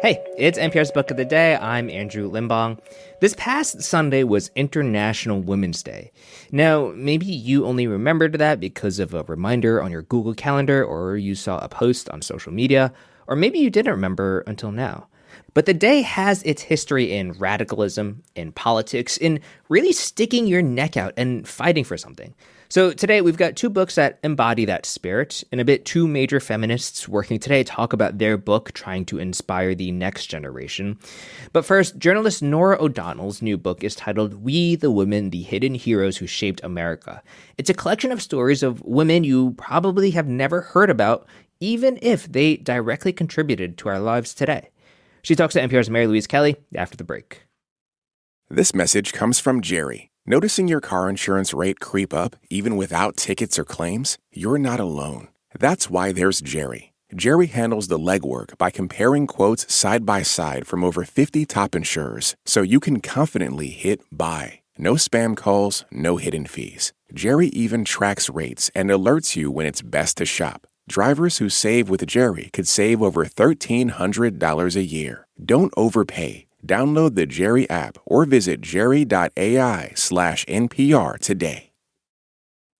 Hey, it's NPR's Book of the Day. I'm Andrew Limbong. This past Sunday was International Women's Day. Now, maybe you only remembered that because of a reminder on your Google Calendar, or you saw a post on social media, or maybe you didn't remember until now. But the day has its history in radicalism, in politics, in really sticking your neck out and fighting for something. So today we've got two books that embody that spirit, and a bit two major feminists working today talk about their book trying to inspire the next generation. But first, journalist Norah O'Donnell's new book is titled We the Women, the Hidden Heroes Who Shaped America. It's a collection of stories of women you probably have never heard about, even if they directly contributed to our lives today. She talks to NPR's Mary Louise Kelly after the break. This message comes from Jerry. Noticing your car insurance rate creep up, even without tickets or claims? You're not alone. That's why there's Jerry. Jerry handles the legwork by comparing quotes side by side from over 50 top insurers, so you can confidently hit buy. No spam calls, no hidden fees. Jerry even tracks rates and alerts you when it's best to shop. Drivers who save with Jerry could save over $1,300 a year. Don't overpay. Download the Jerry app or visit jerry.ai/NPR today.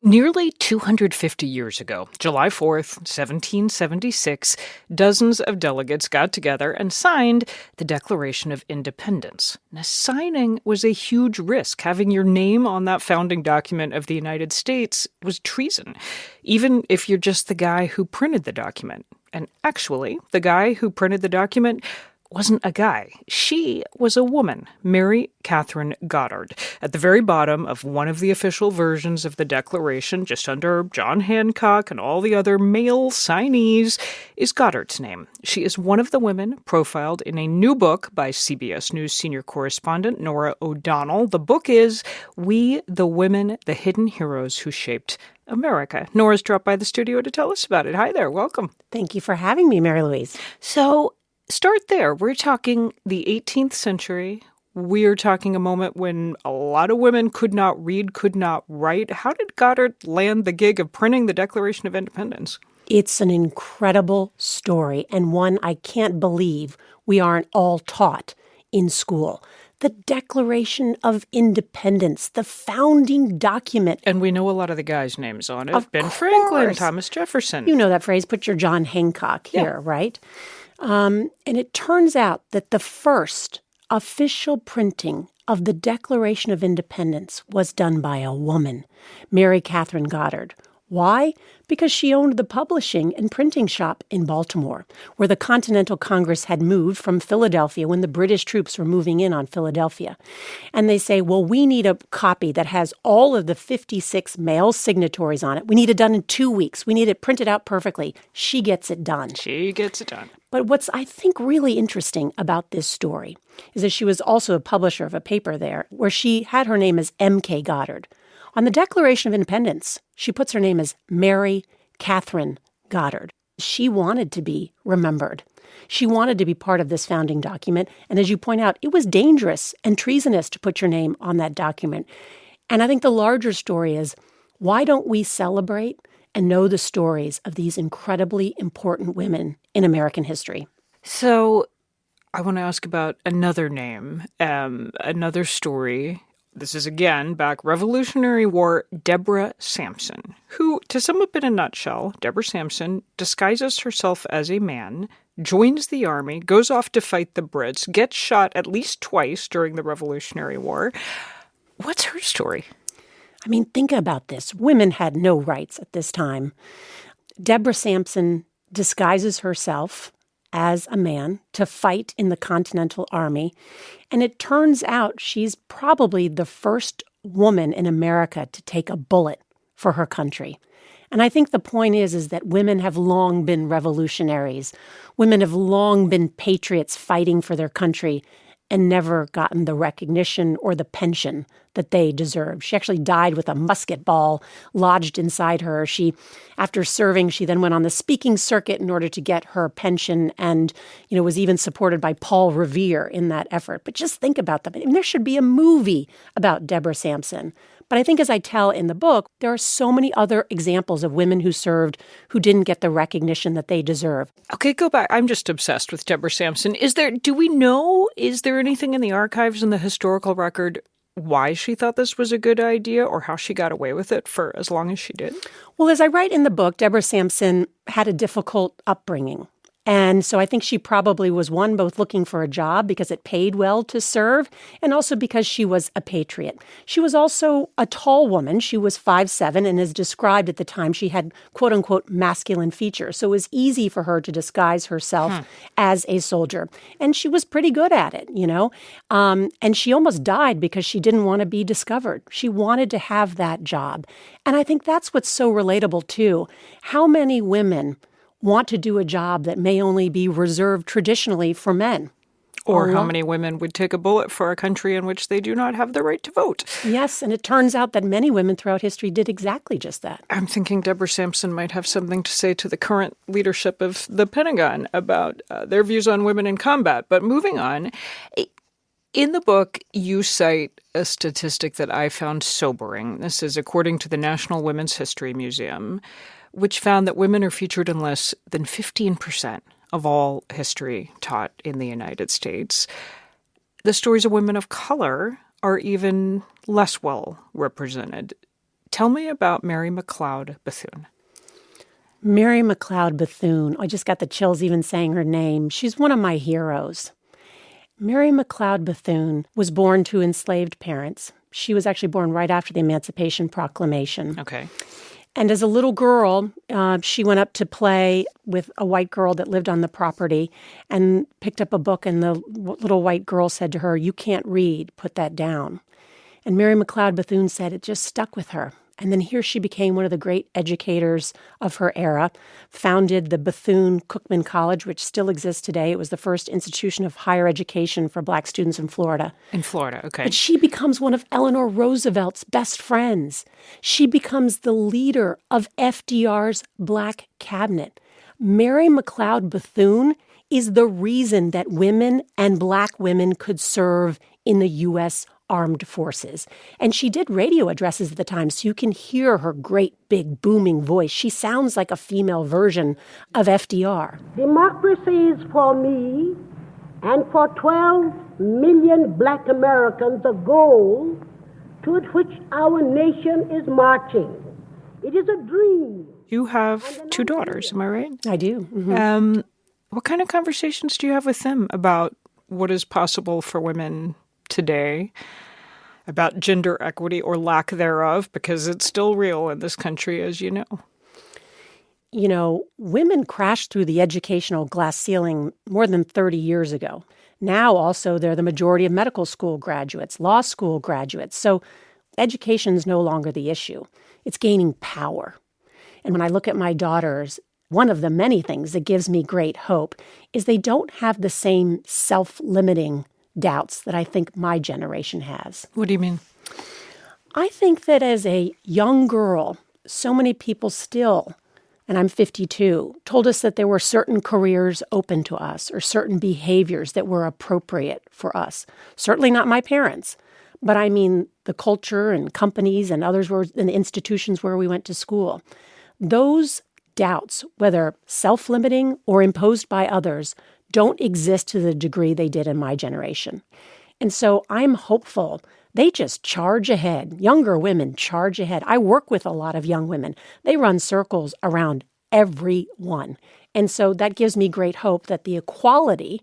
Nearly 250 years ago, July 4th, 1776, dozens of delegates got together and signed the Declaration of Independence. Now, signing was a huge risk. Having your name on that founding document of the United States was treason, even if you're just the guy who printed the document. And actually, the guy who printed the document wasn't a guy. She was a woman, Mary Catherine Goddard. At the very bottom of one of the official versions of the Declaration, just under John Hancock and all the other male signees, is Goddard's name. She is one of the women profiled in a new book by CBS News senior correspondent Norah O'Donnell. The book is We the Women, the Hidden Heroes Who Shaped America. Norah's dropped by the studio to tell us about it. Hi there. Welcome. Thank you for having me, Mary Louise. So, start there. We're talking the 18th century. We're talking a moment when a lot of women could not read, could not write. How did Goddard land the gig of printing the Declaration of Independence? It's an incredible story, and one I can't believe we aren't all taught in school. The Declaration of Independence, the founding document. And we know a lot of the guys' names on it. Of Ben course. Franklin, Thomas Jefferson. You know that phrase, put your John Hancock here, right? And it turns out that the first official printing of the Declaration of Independence was done by a woman, Mary Catherine Goddard. Why? Because she owned the publishing and printing shop in Baltimore, where the Continental Congress had moved from Philadelphia when the British troops were moving in on Philadelphia. And they say, well, we need a copy that has all of the 56 male signatories on it. We need it done in 2 weeks. We need it printed out perfectly. She gets it done. She gets it done. But what's, I think, really interesting about this story is that she was also a publisher of a paper there where she had her name as M.K. Goddard. On the Declaration of Independence, she puts her name as Mary Catherine Goddard. She wanted to be remembered. She wanted to be part of this founding document. And as you point out, it was dangerous and treasonous to put your name on that document. And I think the larger story is, why don't we celebrate and know the stories of these incredibly important women in American history? So I want to ask about another name, another story. This is, again, back Revolutionary War, Deborah Sampson, who, to sum up in a nutshell, Deborah Sampson disguises herself as a man, joins the army, goes off to fight the Brits, gets shot at least twice during the Revolutionary War. What's her story? I mean, think about this. Women had no rights at this time. Deborah Sampson disguises herself as a man to fight in the Continental Army. And it turns out she's probably the first woman in America to take a bullet for her country. And I think the point is that women have long been revolutionaries. Women have long been patriots fighting for their country and never gotten the recognition or the pension that they deserved. She actually died with a musket ball lodged inside her. After serving, she then went on the speaking circuit in order to get her pension and, was even supported by Paul Revere in that effort. But just think about them. I mean, there should be a movie about Deborah Sampson. But I think as I tell in the book, there are so many other examples of women who served who didn't get the recognition that they deserve. Okay, go back. I'm just obsessed with Deborah Sampson. Is there anything in the archives in the historical record why she thought this was a good idea or how she got away with it for as long as she did? Well, as I write in the book, Deborah Sampson had a difficult upbringing. And so I think she probably was, one, both looking for a job because it paid well to serve, and also because she was a patriot. She was also a tall woman. She was 5'7", and is described at the time she had, quote-unquote, masculine features. So it was easy for her to disguise herself as a soldier. And she was pretty good at it, And she almost died because she didn't want to be discovered. She wanted to have that job. And I think that's what's so relatable, too. How many women want to do a job that may only be reserved traditionally for men? Or how many women would take a bullet for a country in which they do not have the right to vote? Yes, and it turns out that many women throughout history did exactly just that. I'm thinking Deborah Sampson might have something to say to the current leadership of the Pentagon about their views on women in combat. But moving on, in the book, you cite a statistic that I found sobering. This is according to the National Women's History Museum, which found that women are featured in less than 15% of all history taught in the United States. The stories of women of color are even less well represented. Tell me about Mary McLeod Bethune. Mary McLeod Bethune. I just got the chills even saying her name. She's one of my heroes. Mary McLeod Bethune was born to enslaved parents. She was actually born right after the Emancipation Proclamation. Okay. And as a little girl, she went up to play with a white girl that lived on the property and picked up a book, and the little white girl said to her, "You can't read, put that down." And Mary McLeod Bethune said it just stuck with her. And then here she became one of the great educators of her era, founded the Bethune-Cookman College, which still exists today. It was the first institution of higher education for Black students in Florida. In Florida, okay. But she becomes one of Eleanor Roosevelt's best friends. She becomes the leader of FDR's Black cabinet. Mary McLeod Bethune is the reason that women and Black women could serve in the U.S. Armed Forces. And she did radio addresses at the time, so you can hear her great, big, booming voice. She sounds like a female version of FDR. Democracy is for me and for 12 million Black Americans a goal toward which our nation is marching. It is a dream. You have two daughters, am I right? I do. Mm-hmm. What kind of conversations do you have with them about what is possible for women today, about gender equity or lack thereof, because it's still real in this country, as you know? You know, women crashed through the educational glass ceiling more than 30 years ago. Now also they're the majority of medical school graduates, law school graduates. So education is no longer the issue. It's gaining power. And when I look at my daughters, one of the many things that gives me great hope is they don't have the same self-limiting doubts that I think my generation has. What do you mean? I think that as a young girl, so many people still, and I'm 52, told us that there were certain careers open to us or certain behaviors that were appropriate for us. Certainly not my parents, but I mean the culture and companies and others were in the institutions where we went to school. Those doubts, whether self-limiting or imposed by others, don't exist to the degree they did in my generation. And so I'm hopeful they just charge ahead. Younger women charge ahead. I work with a lot of young women. They run circles around everyone. And so that gives me great hope that the equality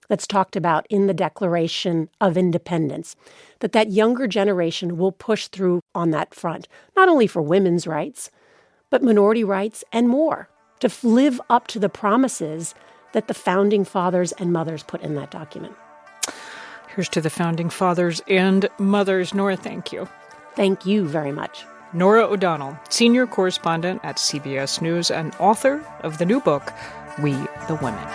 that's talked about in the Declaration of Independence, that younger generation will push through on that front, not only for women's rights, but minority rights and more, to live up to the promises that the founding fathers and mothers put in that document. Here's to the founding fathers and mothers. Norah, thank you. Thank you very much. Norah O'Donnell, senior correspondent at CBS News and author of the new book, We the Women.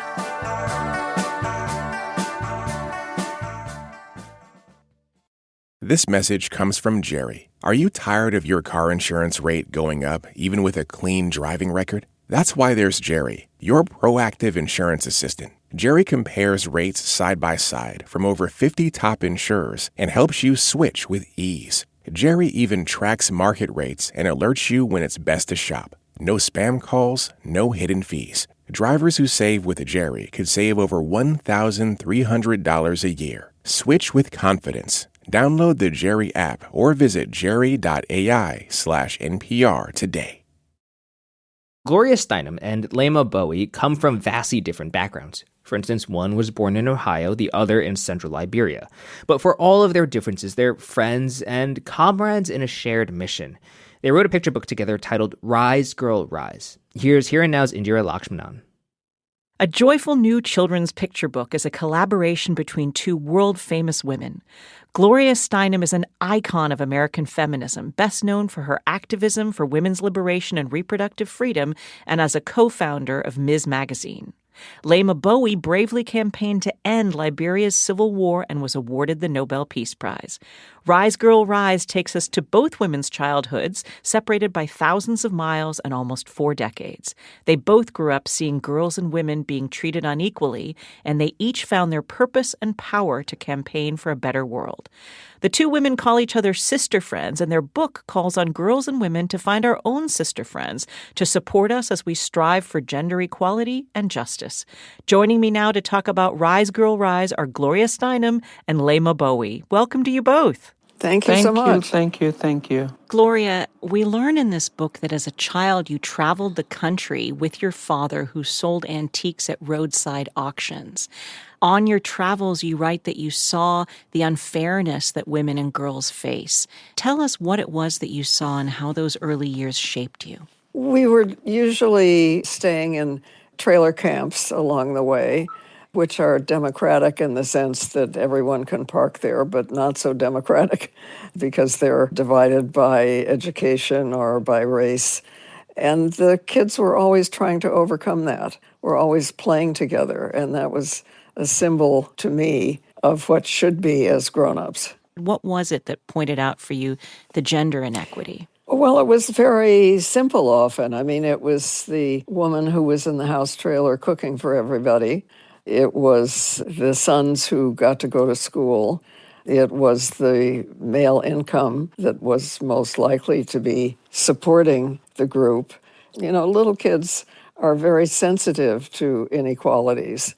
This message comes from Jerry. Are you tired of your car insurance rate going up, even with a clean driving record? That's why there's Jerry, your proactive insurance assistant. Jerry compares rates side by side from over 50 top insurers and helps you switch with ease. Jerry even tracks market rates and alerts you when it's best to shop. No spam calls, no hidden fees. Drivers who save with Jerry could save over $1,300 a year. Switch with confidence. Download the Jerry app or visit jerry.ai/NPR today. Gloria Steinem and Leymah Gbowee come from vastly different backgrounds. For instance, one was born in Ohio, the other in central Liberia. But for all of their differences, they're friends and comrades in a shared mission. They wrote a picture book together titled Rise, Girl, Rise. Here's Here and Now's Indira Lakshmanan. A joyful new children's picture book is a collaboration between two world-famous women. Gloria Steinem is an icon of American feminism, best known for her activism for women's liberation and reproductive freedom, and as a co-founder of Ms. Magazine. Leymah Gbowee bravely campaigned to end Liberia's civil war and was awarded the Nobel Peace Prize. Rise, Girl, Rise takes us to both women's childhoods, separated by thousands of miles and almost 4 decades. They both grew up seeing girls and women being treated unequally, and they each found their purpose and power to campaign for a better world. The two women call each other sister friends, and their book calls on girls and women to find our own sister friends to support us as we strive for gender equality and justice. Joining me now to talk about Rise, Girl, Rise are Gloria Steinem and Leymah Gbowee. Welcome to you both. Thank you so much. Thank you. Gloria, we learn in this book that as a child you traveled the country with your father who sold antiques at roadside auctions. On your travels, you write that you saw the unfairness that women and girls face. Tell us what it was that you saw and how those early years shaped you. We were usually staying in trailer camps along the way, which are democratic in the sense that everyone can park there, but not so democratic because they're divided by education or by race. And the kids were always trying to overcome that. We're always playing together, and that was a symbol to me of what should be as grown-ups. What was it that pointed out for you the gender inequity? Well, it was very simple often. I mean, it was the woman who was in the house trailer cooking for everybody. It was the sons who got to go to school. It was the male income that was most likely to be supporting the group. You know, little kids are very sensitive to inequalities.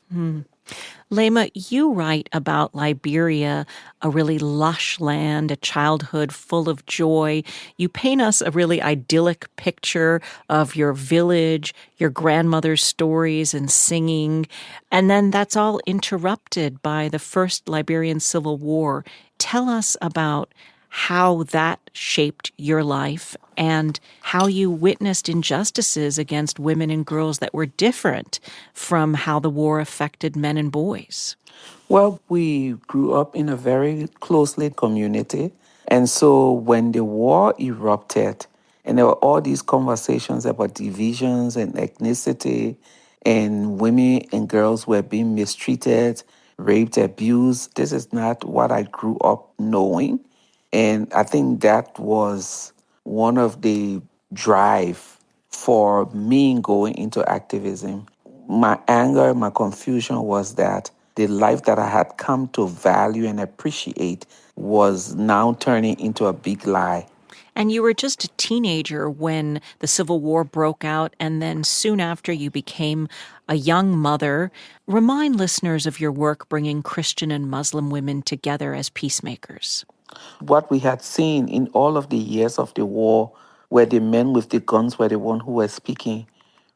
Leymah, you write about Liberia, a really lush land, a childhood full of joy. You paint us a really idyllic picture of your village, your grandmother's stories and singing, and then that's all interrupted by the first Liberian Civil War. Tell us about how that shaped your life and how you witnessed injustices against women and girls that were different from how the war affected men and boys. Well, we grew up in a very close-knit community. And so when the war erupted, and there were all these conversations about divisions and ethnicity, and women and girls were being mistreated, raped, abused, this is not what I grew up knowing. And I think that was one of the drive for me going into activism. My anger, my confusion was that the life that I had come to value and appreciate was now turning into a big lie. And you were just a teenager when the Civil War broke out, and then soon after you became a young mother. Remind listeners of your work bringing Christian and Muslim women together as peacemakers. What we had seen in all of the years of the war, where the men with the guns were the ones who were speaking.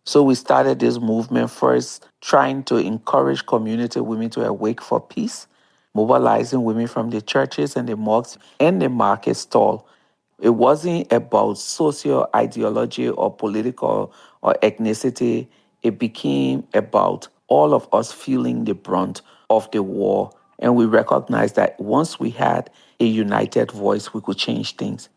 So we started this movement first, trying to encourage community women to awake for peace, mobilizing women from the churches and the mosques and the market stall. It wasn't about socio-ideology or political or ethnicity. It became about all of us feeling the brunt of the war. And we recognized that once we had a united voice, we could change things.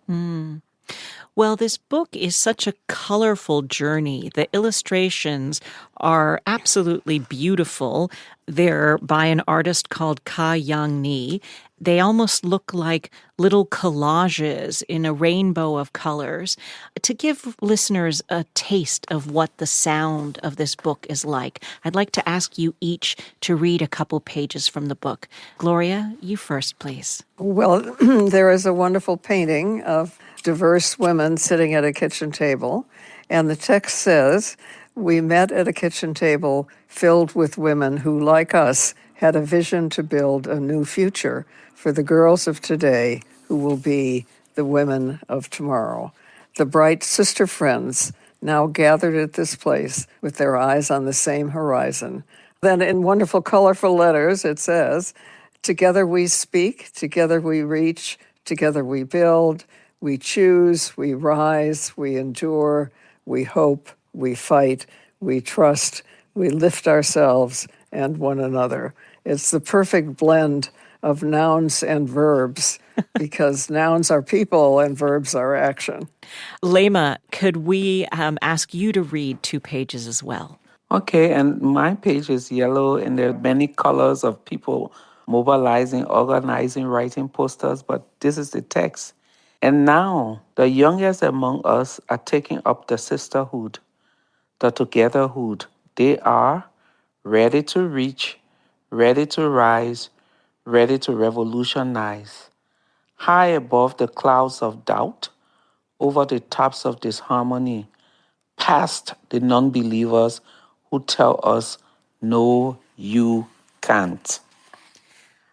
Well, this book is such a colorful journey. The illustrations are absolutely beautiful. They're by an artist called Ka Yang Ni. They almost look like little collages in a rainbow of colors. To give listeners a taste of what the sound of this book is like, I'd like to ask you each to read a couple pages from the book. Gloria, you first, please. Well, there is a wonderful painting of diverse women sitting at a kitchen table, and the text says, "We met at a kitchen table filled with women who, like us, had a vision to build a new future for the girls of today who will be the women of tomorrow. The bright sister friends now gathered at this place with their eyes on the same horizon." Then in wonderful, colorful letters, it says, "Together we speak, together we reach, together we build, we choose, we rise, we endure, we hope, we fight, we trust, we lift ourselves and one another." It's the perfect blend of nouns and verbs because nouns are people and verbs are action. Leymah, could we ask you to read 2 pages as well? Okay, and my page is yellow, and there are many colors of people mobilizing, organizing, writing posters, but this is the text. "And now the youngest among us are taking up the sisterhood, the togetherhood. They are ready to reach, ready to rise, ready to revolutionize. High above the clouds of doubt, over the tops of disharmony, past the non-believers who tell us, no, you can't."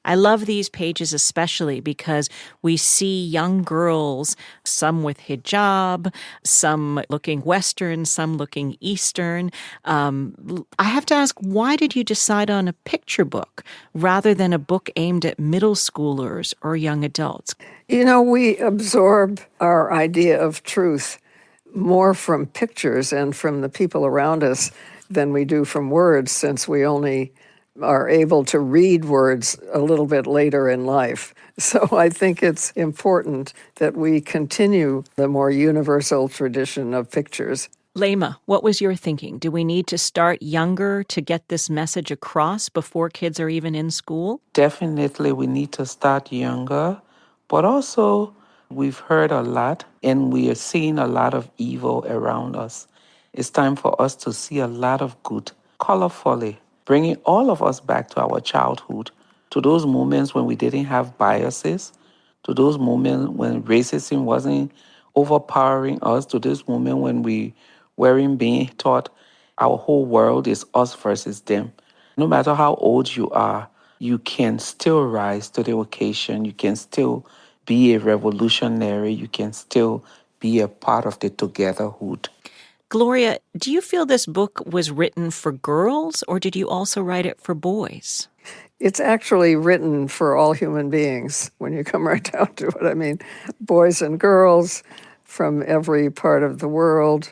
I love these pages especially because we see young girls, some with hijab, some looking Western, some looking Eastern. I have to ask, why did you decide on a picture book rather than a book aimed at middle schoolers or young adults? You know, we absorb our idea of truth more from pictures and from the people around us than we do from words, since we only are able to read words a little bit later in life. So I think it's important that we continue the more universal tradition of pictures. Leymah, what was your thinking? Do we need to start younger to get this message across before kids are even in school? Definitely, we need to start younger, but also we've heard a lot and we are seeing a lot of evil around us. It's time for us to see a lot of good, colorfully, bringing all of us back to our childhood, to those moments when we didn't have biases, to those moments when racism wasn't overpowering us, to this moment when we weren't being taught our whole world is us versus them. No matter how old you are, you can still rise to the occasion. You can still be a revolutionary. You can still be a part of the togetherhood. Gloria, do you feel this book was written for girls or did you also write it for boys? It's actually written for all human beings when you come right down to it. I mean, boys and girls from every part of the world,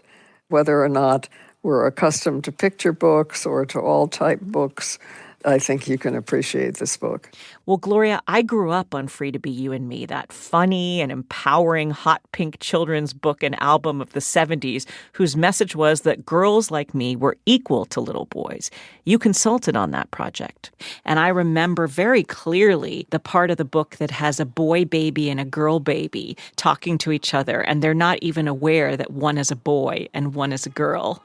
whether or not we're accustomed to picture books or to all type books. I think you can appreciate this book. Well, Gloria, I grew up on Free to Be You and Me, that funny and empowering hot pink children's book and album of the 70s, whose message was that girls like me were equal to little boys. You consulted on that project. And I remember very clearly the part of the book that has a boy baby and a girl baby talking to each other, and they're not even aware that one is a boy and one is a girl.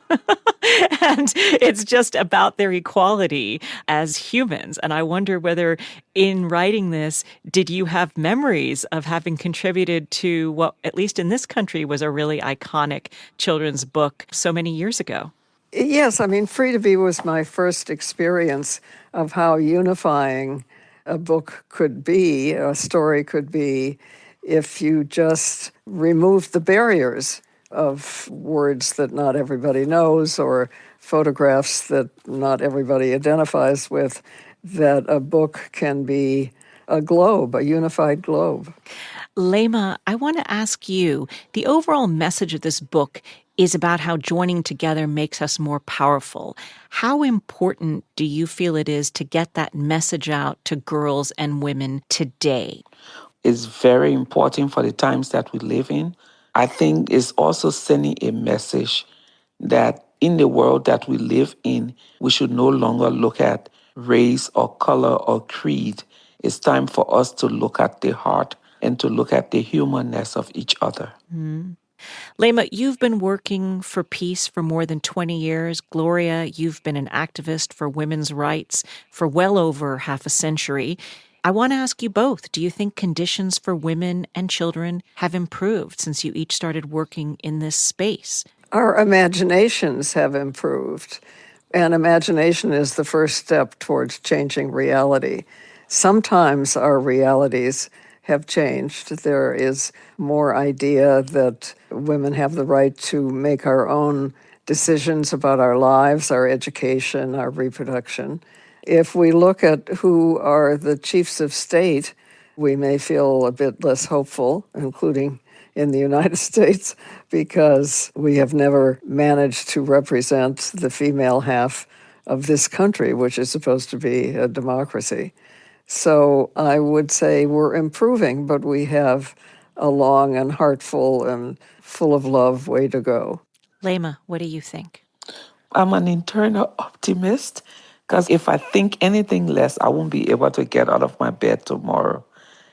And it's just about their equality as humans. And I wonder whether in writing this, did you have memories of having contributed to what, at least in this country, was a really iconic children's book so many years ago? Yes, I mean, Free to Be was my first experience of how unifying a book could be, a story could be, if you just remove the barriers of words that not everybody knows or photographs that not everybody identifies with, that a book can be a globe, a unified globe. Leymah, I want to ask you, the overall message of this book is about how joining together makes us more powerful. How important do you feel it is to get that message out to girls and women today? It's very important for the times that we live in. I think it's also sending a message that in the world that we live in, we should no longer look at race or color or creed It's time for us to look at the heart and to look at the humanness of each other. Leymah, you've been working for peace for more than 20 years. Gloria, you've been an activist for women's rights for well over half a century. I want to ask you both, do you think conditions for women and children have improved since you each started working in this space? Our imaginations have improved, and imagination is the first step towards changing reality. Sometimes our realities have changed. There is more idea that women have the right to make our own decisions about our lives, our education, our reproduction. If we look at who are the chiefs of state, we may feel a bit less hopeful, including in the United States, because we have never managed to represent the female half of this country, which is supposed to be a democracy. So I would say we're improving, but we have a long and heartful and full of love way to go. Leymah, what do you think? I'm an internal optimist because if I think anything less, I won't be able to get out of my bed tomorrow.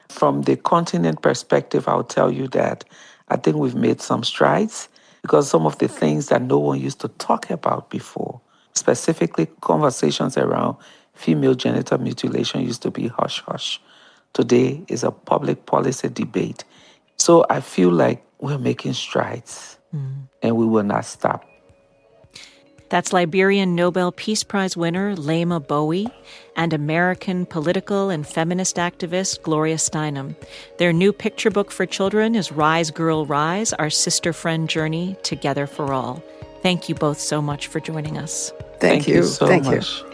From the continent perspective, I'll tell you that I think we've made some strides because some of the things that no one used to talk about before, specifically conversations around female genital mutilation, used to be hush-hush. Today is a public policy debate. So I feel like we're making strides and we will not stop. That's Liberian Nobel Peace Prize winner Leymah Gbowee and American political and feminist activist Gloria Steinem. Their new picture book for children is Rise, Girl, Rise, Our Sister-Friend Journey Together for All. Thank you both so much for joining us. Thank you so Thank much. you.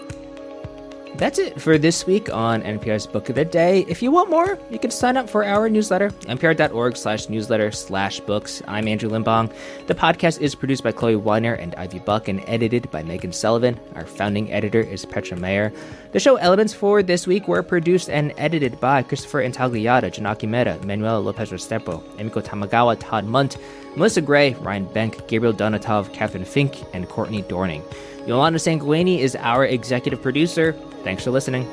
That's it for this week on NPR's Book of the Day. If you want more, you can sign up for our newsletter, npr.org/newsletter/books. I'm Andrew Limbong. The podcast is produced by Chloe Weiner and Ivy Buck and edited by Megan Sullivan. Our founding editor is Petra Mayer. The show elements for this week were produced and edited by Christopher Intagliata, Janaki Mehta, Manuela Lopez Restrepo, Emiko Tamagawa, Todd Munt, Melissa Gray, Ryan Benk, Gabriel Donatov, Catherine Fink, and Courtney Dorning. Yolanda Sanguini is our executive producer. Thanks for listening.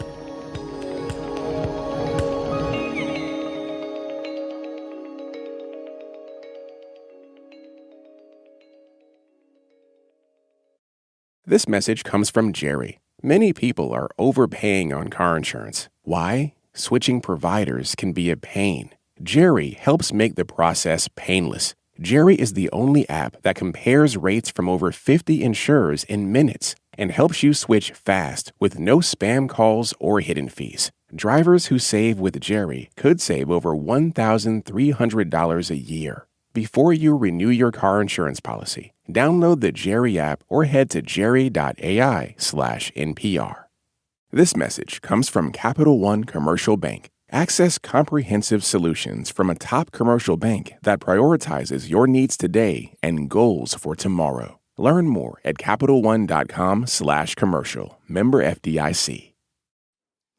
This message comes from Jerry. Many people are overpaying on car insurance. Why? Switching providers can be a pain. Jerry helps make the process painless. Jerry is the only app that compares rates from over 50 insurers in minutes and helps you switch fast with no spam calls or hidden fees. Drivers who save with Jerry could save over $1,300 a year. Before you renew your car insurance policy, download the Jerry app or head to jerry.ai/NPR. This message comes from Capital One Commercial Bank. Access comprehensive solutions from a top commercial bank that prioritizes your needs today and goals for tomorrow. Learn more at CapitalOne.com/commercial. Member FDIC.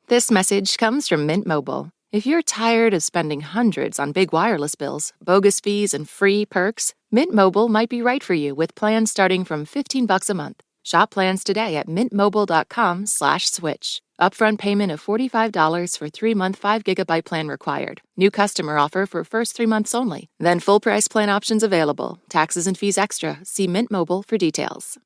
This message comes from Mint Mobile. If you're tired of spending hundreds on big wireless bills, bogus fees, and free perks, Mint Mobile might be right for you with plans starting from $15 a month. Shop plans today at mintmobile.com/switch. Upfront payment of $45 for 3-month 5GB plan required. New customer offer for first 3 months only. Then full price plan options available. Taxes and fees extra. See Mint Mobile for details.